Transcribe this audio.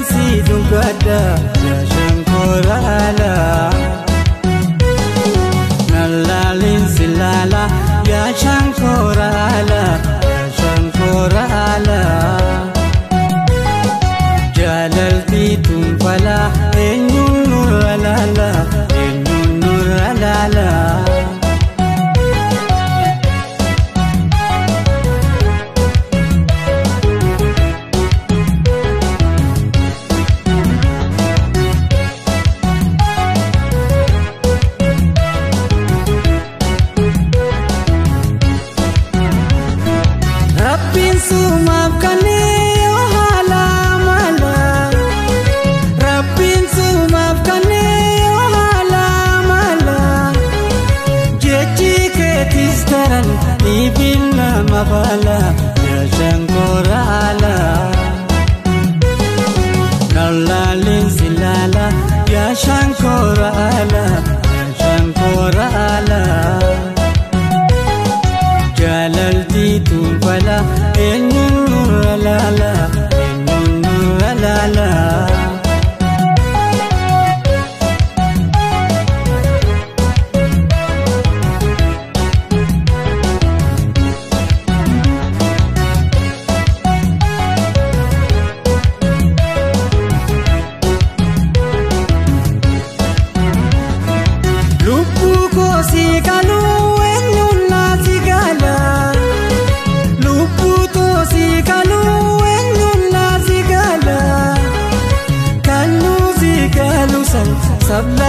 si dugada ya shankorala nalalin silala ya shankorala jalalti tumpala enyun nuralala Rabbin sumapkani ohala mala Rabbin sumapkani ohala mala jechi ketis taran ibilla mabala ya shankorala nalalin silala ya shankorala jalalti tumpala enyun nuralala lupu ko si kalu enyun nasigala lupu to si kalu enyun nasigala kalu si kalu san sabla